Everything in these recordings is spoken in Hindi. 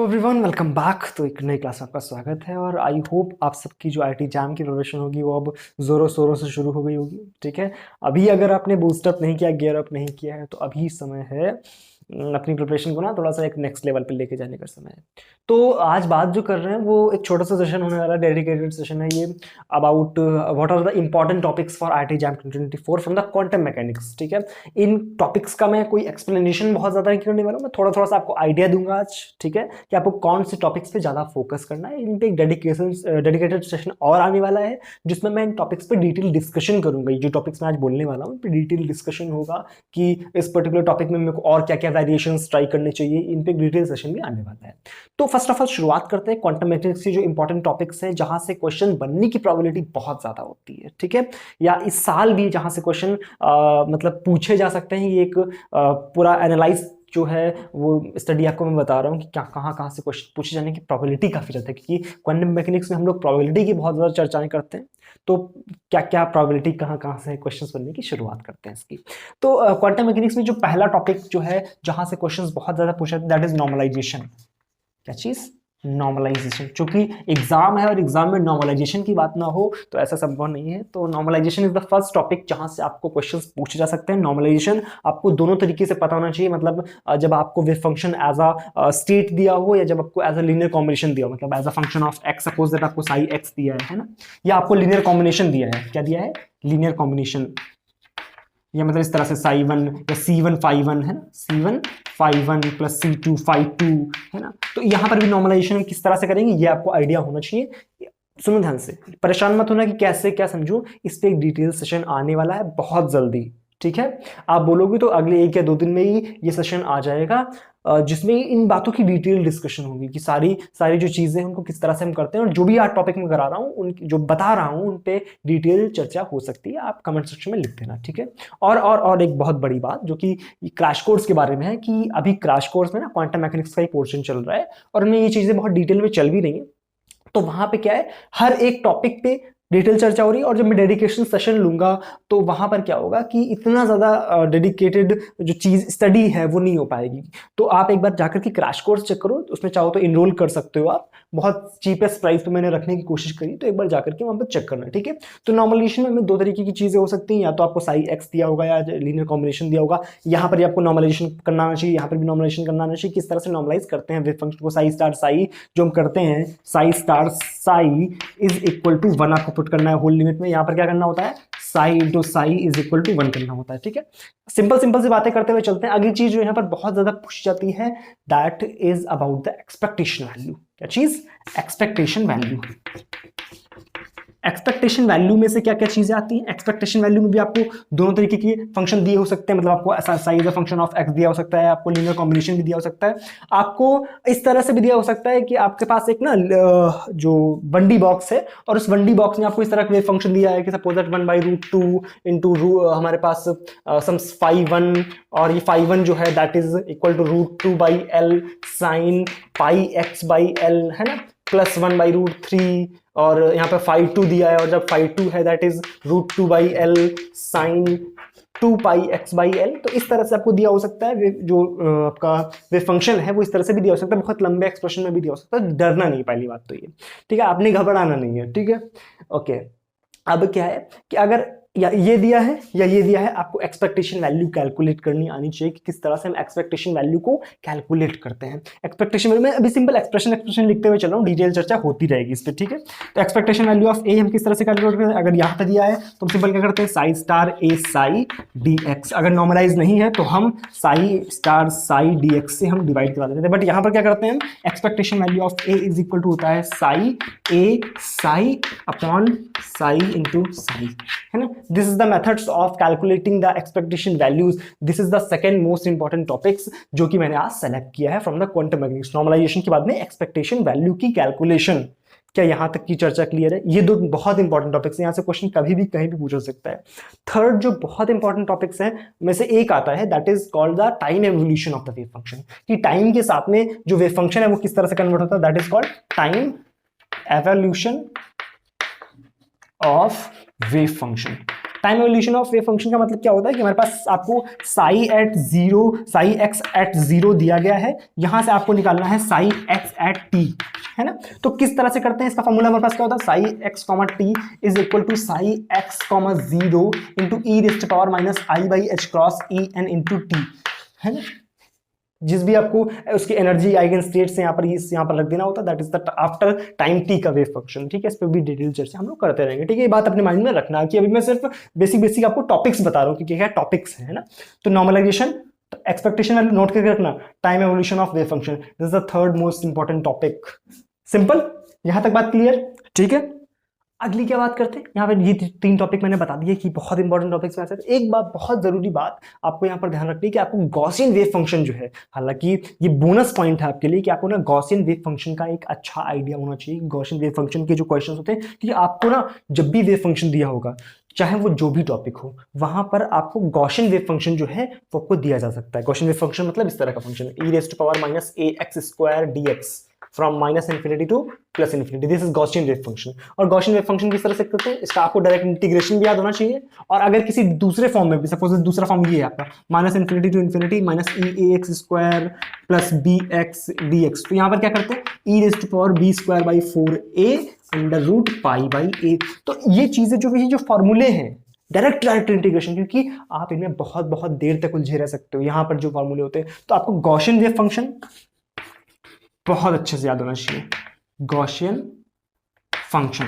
Everyone welcome back. तो एक नई क्लास में आपका स्वागत है और आई होप आप सबकी जो आईटी जैम की प्रिपरेशन होगी वो अब ज़ोरों शोरों से शुरू हो गई होगी। ठीक है, अभी अगर आपने बूस्टअप नहीं किया, गियर अप नहीं किया है तो अभी समय है अपनी प्रिपरेशन को ना थोड़ा सा एक नेक्स्ट लेवल पे लेके जाने का समय है। तो आज बात जो कर रहे हैं वो एक छोटा सा सेशन होने वाला है, डेडिकेटेड सेशन है ये, about what are the important topics for IT JAM 2024 from the quantum mechanics. ठीक है, इन टॉपिक्स का मैं कोई एक्सप्लेनेशन बहुत ज़्यादा नहीं करने वाला हूँ, मैं थोड़ा थोड़ा सा आपको आइडिया दूंगा आज। ठीक है, कि आपको कौन से टॉपिक्स पे ज़्यादा फोकस करना है। इन पे एक डेडिकेटेड सेशन और आने वाला है जिसमें मैं इन टॉपिक्स पे डिटेल डिस्कशन करूंगा। ये जो टॉपिक्स मैं आज बोलने वाला हूँ, डिटेल डिस्कशन होगा कि इस पर्टिकुलर टॉपिक में मेरे को और क्या क्या वेरिएशंस ट्राई करने चाहिए। इन पे डिटेल सेशन भी आने वाला है। तो फर्स्ट ऑफ ऑल शुरुआत करते हैं क्वांटम मैकेनिक्स की जो इंपॉर्टेंट टॉपिक्स हैं, जहां से क्वेश्चन बनने की प्रोबेबिलिटी बहुत ज़्यादा होती है। ठीक है, या इस साल भी जहां से क्वेश्चन मतलब पूछे जा सकते हैं। ये एक पूरा एनालाइज जो है वो स्टडी आपको मैं बता रहा हूँ कि क्या कहाँ से क्वेश्चन पूछे जाने की प्रोबेबिलिटी काफ़ी ज़्यादा है, क्योंकि क्वांटम मैकेनिक्स में हम लोग प्रोबेबिलिटी की बहुत ज़्यादा चर्चाएं करते हैं। तो क्या क्या प्रोबेबिलिटी कहाँ से क्वेश्चंस बनने की शुरुआत करते हैं इसकी। तो क्वांटम मैकेनिक्स में जो पहला टॉपिक जो है जहाँ से क्वेश्चंस बहुत ज़्यादा पूछे जाते हैं, दैट इज नॉर्मलाइजेशन। क्या चीज़? नॉर्मलाइजेशन। क्योंकि एग्जाम है और एग्जाम में नॉर्मलाइजेशन की बात ना हो तो ऐसा संभव नहीं है। तो normalization is the first topic जहां से आपको क्वेश्चंस पूछे जा सकते हैं। नॉर्मलाइजेशन आपको दोनों तरीके से पता होना चाहिए, मतलब जब आपको wave function as a state दिया हो या जब आपको एज अ लीनियर कॉम्बिनेशन दिया हो, मतलब as a function of X, suppose that आपको साई एक्स दिया है ना, या आपको लीनियर कॉम्बिनेशन दिया है। क्या दिया है? Linear combination. या मतलब इस तरह से साई वन या सी वन फाई वन है ना, C one phi one plus C two phi two है ना। तो यहाँ पर भी नॉर्मलाइजेशन किस तरह से करेंगे ये आपको आइडिया होना चाहिए। सुनो ध्यान से, परेशान मत होना कि कैसे क्या समझूं। इस पे एक डिटेल सेशन आने वाला है बहुत जल्दी। ठीक है, आप बोलोगे तो अगले 1 या 2 दिन में ही ये सेशन आ जाएगा, जिसमें इन बातों की डिटेल डिस्कशन होगी कि सारी सारी जो चीजें हैं उनको किस तरह से हम करते हैं। और जो भी आज टॉपिक में करा रहा हूँ, उन जो बता रहा हूँ उन पे डिटेल चर्चा हो सकती है। आप कमेंट सेक्शन में लिख देना। ठीक है, और एक बहुत बड़ी बात जो कि क्रैश कोर्स के बारे में है, कि अभी क्रैश कोर्स में ना क्वांटम मैकेनिक्स का ही पोर्शन चल रहा है और उनमें ये चीजें बहुत डिटेल में चल भी रही है। तो वहां पे क्या है, हर एक टॉपिक पे डिटेल चर्चा हो रही है। और जब मैं डेडिकेशन सेशन लूंगा तो वहां पर क्या होगा कि इतना ज्यादा डेडिकेटेड जो चीज स्टडी है वो नहीं हो पाएगी। तो आप एक बार जाकर के क्रैश कोर्स चेक करो, उसमें चाहो तो इनरोल कर सकते हो आप। बहुत चीपेस्ट प्राइस पे मैंने रखने की कोशिश करी, तो एक बार जाकर के वहां पर चेक करना। ठीक है, तो नॉर्मलाइजेशन में 2 तरीके की चीजें हो सकती हैं, या तो आपको साई एक्स दिया होगा या लीनियर कॉम्बिनेशन दिया होगा। यहाँ पर आपको नॉर्मलाइजेशन करना आना चाहिए, यहाँ पर भी नॉर्मलाइजेशन करना आना चाहिए। किस तरह से नॉर्मलाइज करते हैं वेव फंक्शन को, साई स्टार साई जो हम करते हैं, psi star psi is equal to 1 आपको पुट करना है होल लिमिट में। यहाँ पर क्या करना होता है, psi into psi is equal to 1 करना होता है। ठीक है, सिंपल सिंपल सी बातें करते हुए चलते हैं। अगली चीज जो यहाँ पर बहुत ज्यादा पूछी जाती है, that is about the expectation value. क्या चीज? Expectation value. एक्सपेक्टेशन वैल्यू में से क्या क्या चीजें आती हैं? एक्सपेक्टेशन वैल्यू में भी आपको दोनों तरीके के फंक्शन दिए हो सकते हैं, मतलब आपको size of function of x दिया हो सकता है, आपको लीनियर कॉम्बिनेशन भी दिया हो सकता है, आपको इस तरह से भी दिया हो सकता है कि आपके पास एक ना जो 1D बॉक्स है और उस 1D बॉक्स में आपको इस तरह का फंक्शन दिया है कि सपोज दैट 1/√2 इंटू हमारे पास सम फाई वन, और ये फाई वन जो है that is equal to √2/L sine pi X by L है ना, प्लस 1/√3, और यहाँ पे फाई टू दिया है, और जब फाई टू है that is √2/L sine 2πx/L। तो इस तरह से आपको दिया हो सकता है जो आपका वे फंक्शन है वो इस तरह से भी दिया हो सकता है, बहुत लंबे एक्सप्रेशन में भी दिया हो सकता है। डरना नहीं, पहली बात तो ये। ठीक है, आपने घबराना नहीं है। ठीक है, ओके। अब क्या है कि अगर या ये दिया है या ये दिया है, आपको एक्सपेक्टेशन वैल्यू कैलकुलेट करनी आनी चाहिए कि किस तरह से हम एक्सपेक्टेशन वैल्यू को कैलकुलेट करते हैं। एक्सपेक्टेशन वैल्यू में अभी सिंपल एक्सप्रेशन लिखते हुए चल रहा हूँ, डिटेल चर्चा होती रहेगी इस पर। ठीक है, तो एक्सपेक्टेशन वैल्यू ऑफ ए हम किस तरह से कैलकुलेट करते हैं? अगर यहाँ पे दिया है तो हम सिंपल क्या करते हैं, साई स्टार ए साई डी एक्स। अगर नॉर्मलाइज नहीं है तो हम Sai star Sai D x से हम डिवाइड करा देते हैं। बट यहाँ पर क्या करते हैं, expectation value of A is equal to होता है psi A psi upon psi into psi, है ना। This is the methods of calculating the expectation values. This is the second most important topics जो कि मैंने आज सेलेक्ट किया है from the quantum mechanics. Normalization के बाद में एक्सपेक्टेशन वैल्यू की कैलकुलेशन। क्या यहां तक की चर्चा क्लियर है? ये 2 बहुत इंपॉर्टेंट टॉपिक्स हैं, यहां से क्वेश्चन कभी भी कहीं भी पूछा सकता है। थर्ड जो बहुत इंपॉर्टेंट टॉपिक्स है में से एक आता है, that is called the time evolution of the wave function. कि टाइम के साथ में जो वेव फंक्शन है वो किस तरह से कन्वर्ट होता है, that is called time evolution of wave function. Time evolution of wave function का मतलब क्या होता है कि हमारे पास आपको psi at zero, psi X at zero दिया गया है, यहां से आपको निकालना है साई एक्स एट टी, है ना। तो किस तरह से करते हैं, इसका फॉर्मूला हमारे पास क्या होता है, psi X comma T is equal to psi X comma zero into E raise to power minus I by H cross E N into T, है ना। जिस भी आपको उसकी एनर्जी आइगन स्टेट्स यहाँ पर रख देना होता है, that is the after time T का वेव फंक्शन, ठीक है। इस पर भी डिटेल चर्चा हम लोग करते रहेंगे, ठीक है। ये बात अपने माइंड में रखना कि अभी मैं सिर्फ बेसिक आपको टॉपिक्स बता रहा हूँ कि क्या टॉपिक्स है ना। तो नॉर्मलाइजेशन, एक्सपेक्टेशन वाले नोट करके रखना, time evolution of wave function, this is the third most important topic. Simple, यहां तक बात क्लियर, ठीक है। अगली क्या बात करते हैं, यहाँ पे ये तीन टॉपिक मैंने बता दिए कि बहुत इंपॉर्टेंट टॉपिक्स में से एक बात, बहुत जरूरी बात आपको यहाँ पर ध्यान रखनी है कि आपको गॉसियन वेव फंक्शन जो है, हालांकि ये बोनस पॉइंट है आपके लिए कि आपको ना गॉसियन वेव फंक्शन का एक अच्छा आइडिया होना चाहिए। गॉसियन वेव फंक्शन के जो क्वेश्चन होते हैं, क्योंकि आपको ना जब भी वेव फंक्शन दिया होगा, चाहे वो जो भी टॉपिक हो, वहां पर आपको गॉसियन वेव फंक्शन जो है वो आपको दिया जा सकता है। गॉसियन वेव फंक्शन मतलब इस तरह का function, E raise to power minus A X square D X from minus infinity to plus infinity, this is Gaussian wave function. और गॉसियन वेव फंक्शन किस तरह से करते हैं, इसका आपको डायरेक्ट इंटीग्रेशन भी याद होना चाहिए, और अगर किसी दूसरे फॉर्म में भी, सपोज दूसरा फॉर्म ये है आपका minus infinity to infinity minus E A X square plus B X D X, तो यहाँ पर क्या करते हैं, E raise to power B square by four A under root pi by A. तो ये चीजें जो फॉर्मूले हैं, डायरेक्ट इंटीग्रेशन, क्योंकि आप इनमें बहुत देर तक उलझे रह सकते हो यहाँ पर जो फॉर्मूले होते हैं, तो आपको गॉसियन वेव फंक्शन बहुत अच्छे से याद होना चाहिए। गॉसियन फंक्शन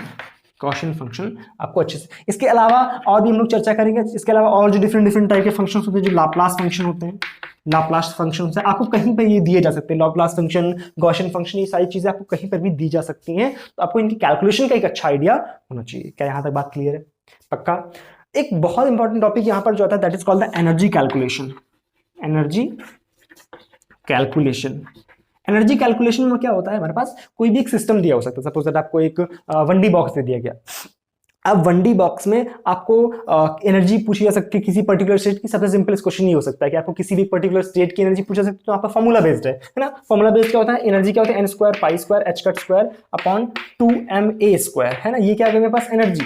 आपको अच्छे से, इसके अलावा और भी हम लोग चर्चा करेंगे, इसके अलावा और जो डिफरेंट टाइप के फंक्शन होते हैं, जो लाप्लास फंक्शन होते हैं, लाप्लास फंक्शन से आपको कहीं पर ये दिए जा सकते हैं, लाप्लास फंक्शन, गॉसियन फंक्शन, ये सारी चीजें आपको कहीं पर भी दी जा सकती हैं। तो आपको इनकी कैलकुलेशन का एक अच्छा आइडिया होना चाहिए। क्या यहाँ तक बात क्लियर है? पक्का। एक बहुत इंपॉर्टेंट टॉपिक यहाँ पर जो आता है, that is called the energy calculation. Energy calculation में क्या होता है, हमारे पास कोई भी एक सिस्टम दिया हो सकता है, सपोज दैट आपको एक 1D बॉक्स दे दिया गया। अब 1D बॉक्स में आपको एनर्जी पूछी जा सकती है किसी पर्टिकुलर स्टेट की। सबसे सिंपल क्वेश्चन ये हो सकता है कि आपको किसी भी पर्टिकुलर स्टेट की एनर्जी पूछा सकती है, तो आपका फॉर्मूला बेस्ड है ना। फॉर्मूला बेस्ड क्या होता है, एनर्जी क्या होता है, N square pi square H cut square upon 2ma square, है ना। ये क्या है मेरे पास, एनर्जी।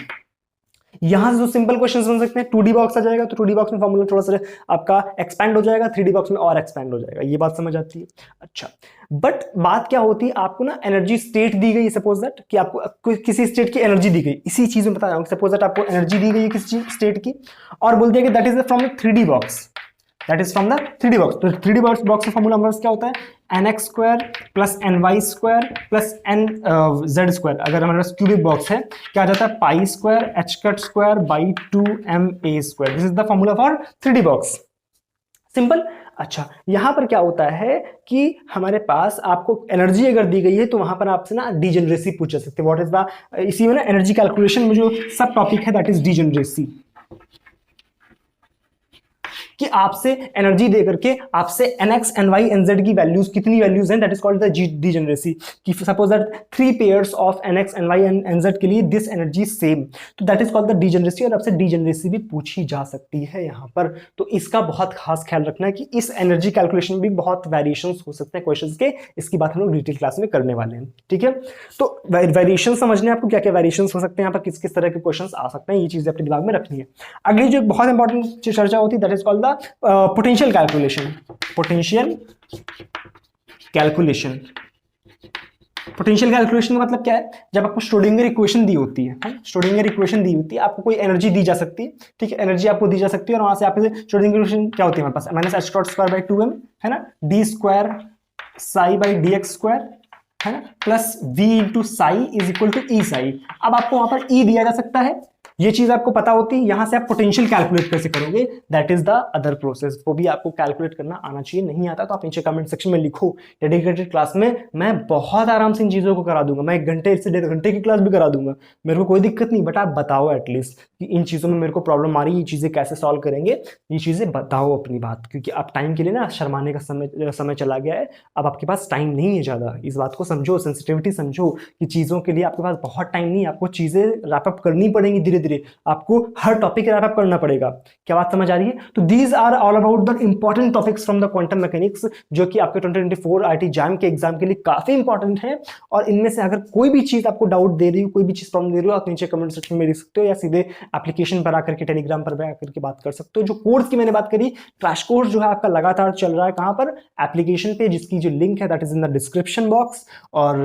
यहां से जो सिंपल क्वेश्चंस बन सकते हैं, 2D बॉक्स आ जाएगा, तो 2D बॉक्स में फॉर्मूला थोड़ा सा आपका एक्सपैंड हो जाएगा, 3D बॉक्स में और एक्सपैंड हो जाएगा। ये बात समझ आती है? अच्छा, बट बात क्या होती है, आपको ना एनर्जी स्टेट दी गई, सपोज दैट कि आपको किसी स्टेट की एनर्जी दी गई, इसी चीज में बता रहा हूं, सपोज दैट आपको एनर्जी दी गई है किसी स्टेट की, और बोल दिया कि that is from the 3D box, that is from the 3D box. तो 3D बॉक्स का फॉर्मूला हमारे पास क्या होता है, nx square plus ny square plus nz square. अगर हमारे पास क्यूबिक बॉक्स है, क्या आ जाता है, पाई square H cut square by 2ma square. This is the formula for 3D box. Simple. अच्छा, यहां पर क्या होता है कि हमारे पास आपको एनर्जी अगर दी गई है, तो वहां पर आपसे ना डीजेनरेसी पूछ सकते हैं। व्हाट इज द, इसी में ना एनर्जी कैलकुलेशन में जो सब टॉपिक है, दैट इज डीजेनरेसी, कि आपसे एनर्जी दे करके आपसे nx ny nz की वैल्यूज, कितनी वैल्यूज हैं, that is called the degeneracy. कि suppose that 3 pairs of nx ny nz के लिए दिस एनर्जी सेम, तो that is called the degeneracy. और आपसे डीजेनरेसी भी पूछी जा सकती है यहाँ पर, तो इसका बहुत खास ख्याल रखना है कि इस एनर्जी कैलकुलेशन में भी बहुत वेरिएशंस हो सकते हैं क्वेश्चंस के। इसकी बात हम लोग डिटेल क्लास में करने वाले हैं, ठीक है। तो वेरिएशन समझने आपको क्या क्या वेरिएशंस हो सकते हैं, यहाँ पर किस किस तरह के क्वेश्चंस आ सकते हैं, ये चीजें अपने दिमाग में रखनी है। अगली जो बहुत इंपॉर्टेंट चर्चा होती है, that is called potential calculation. Potential calculation का मतलब क्या है, जब आपको श्रोडिंगर इक्वेशन दी होती है, आपको कोई एनर्जी दी जा सकती है, ठीक है, एनर्जी आपको दी जा सकती है, और वहां से आपके श्रोडिंगर इक्वेशन क्या होती है हमारे पास, minus H dot square by 2m, है ना, D square psi by D X square, है ना, plus v into psi is equal to E psi. अब आपको वहां पर e दिया जा सकता है, ये चीज आपको पता होती है, यहां से आप पोटेंशियल कैलकुलेट कैसे करोगे, that is the other process. वो भी आपको कैलकुलेट करना आना चाहिए, नहीं आता तो आप नीचे कमेंट सेक्शन में लिखो। डेडिकेटेड क्लास में मैं बहुत आराम से इन चीजों को करा दूंगा, मैं 1 घंटे से 1.5 घंटे की क्लास भी करा दूंगा, मेरे को कोई दिक्कत नहीं। बट आप बताओ एटलीस्ट कि इन चीजों में मेरे को प्रॉब्लम आ रही है, ये चीजें कैसे सॉल्व करेंगे, ये चीजें बताओ अपनी बात, क्योंकि अब टाइम के लिए ना शर्माने का समय चला गया है, अब आपके पास टाइम नहीं है ज्यादा। इस बात को समझो, सेंसिटिविटी समझो कि चीजों के लिए आपके पास बहुत टाइम नहीं है, आपको चीजें रैप अप करनी पड़ेंगी धीरे धीरे आपको हर टॉपिक रैप अप करना पड़ेगा। क्या बात समझ आ रही है? तो these are all about the important topics from the quantum mechanics, जो कि आपके 2024 आईआईटी जैम के एग्जाम के लिए काफी इंपॉर्टेंट है। और इनमें से अगर कोई भी चीज आपको डाउट दे रही हो, कोई भी चीज प्रॉब्लम दे रही हो, आप नीचे कमेंट सेक्शन में लिख सकते हो या सीधे एप्लीकेशन पर आकर के, टेलीग्राम पर आकर के बात कर सकते हो। जो कोर्स की मैंने बात करी, क्रैश कोर्स जो है आपका लगातार चल रहा है, कहां पर? एप्लीकेशन पे, जिसकी जो लिंक है that is in the description box. और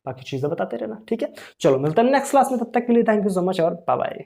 बाकी चीजें बताते रहना, ठीक है? चलो मिलते हैं नेक्स्ट क्लास में, तब तक के लिए थैंक यू सो मच और बाय बाय।